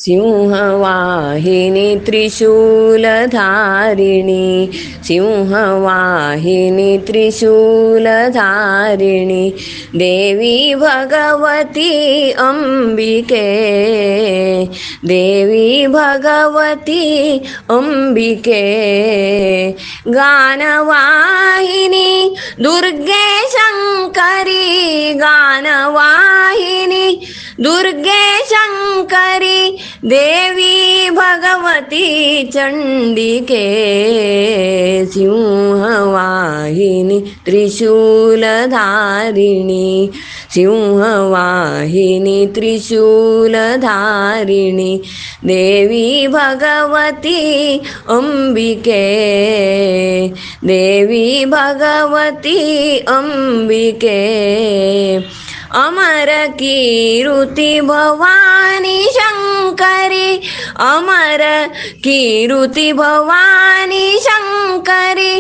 सिंहवाहिनी त्रिशूलधारिणी सिंहवाहिनी त्रिशूलधारिणी देवी भगवती अंबिके देवी भगवती अंबिके गानवाहिनी दुर्गे शंकरी गानवाहिनी दुर्गे शंकरी देवी भगवती चंडिके सिंहवाहिनी त्रिशूलधारिणी सिंहवाहिनी त्रिशूलधारिणी देवी भगवती अंबिके देवी भगवती अंबिके अमर कीरुति भवानी शंकरी अमर कीरुति भवानी शंकरी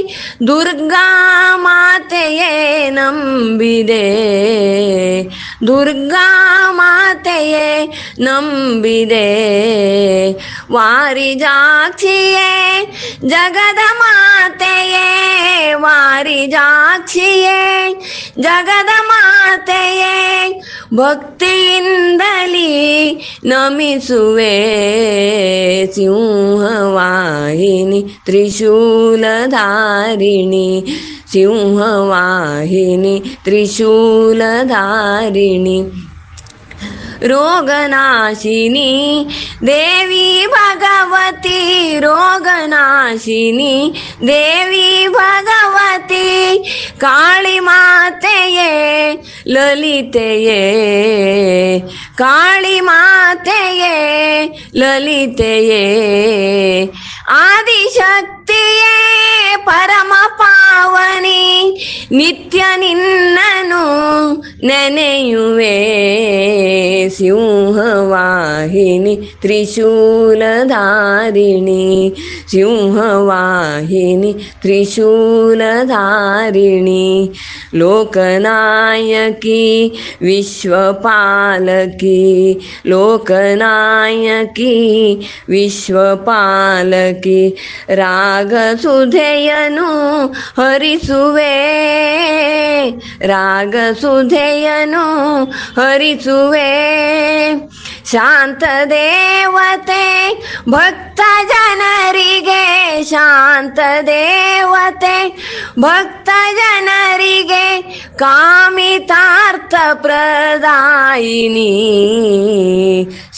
दुर्गा माತೆಯೇ ನಂಬಿದೆ दुर्गा माತೆಯೇ ನಂಬಿದೆ ವಾರಿಜಾಕ್ಷಿಯೇ ಜಗದ ಮಾತೆಯೇ ವಾರಿಜಾಕ್ಷಿಯೇ ಜಗದ ಮಾತೆಯೇ ಭಕ್ತಿಯಿಂದಲಿ ನಮಿಸುವೆ ಸಿಂಹವಾಹಿನಿ ತ್ರಿಶೂಲಧಾರಿಣಿ सिंहवाहिनी त्रिशूलधारिणी रोगनाशिनी देवी भगवती रोगनाशिनी देवी भगवती काली माತೆಯೇ ललितेये काली माತೆಯೇ ललितेये आदिशक्तिये परम पावनी नित्य निन्ननु ನೆನೆಯುವೆ ಸಿಂಹವಾಹಿನಿ ತ್ರಿಶೂಲಧಾರಿಣಿ ಸಿಂಹವಾಹಿನಿ ತ್ರಿಶೂಲಧಾರಿಣಿ ಲೋಕನಾಯಕಿ ವಿಶ್ವಪಾಲಕಿ ಲೋಕನಾಯಕಿ ವಿಶ್ವಪಾಲಕಿ ರಾಗಸುಧೆಯನು ಹರಿಸುವೆ ರಾಗಸುಧೆಯನು ಹರಿಸುವೆ ಶಾಂತ ದೇವತೆ ಭಕ್ತ ಜನರಿಗೆ ಶಾಂತ ದೇವತೆ ಭಕ್ತ ಜನರಿಗೆ ಕಾಮಿತಾರ್ಥ ಪ್ರದಾಯಿನಿ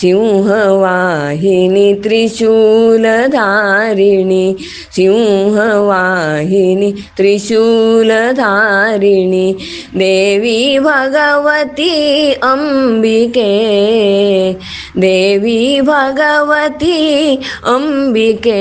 ಸಿಂಹವಾಹಿನಿ ತ್ರಿಶೂಲಧಾರಿಣಿ ಸಿಂಹವಾಹಿನಿ ತ್ರಿಶೂಲಧಾರಿಣಿ ದೇವಿ ಭಗವತಿ ಅಂಬಿಕೆ ದೇವಿ ಭಗವತಿ ಅಂಬಿಕೆ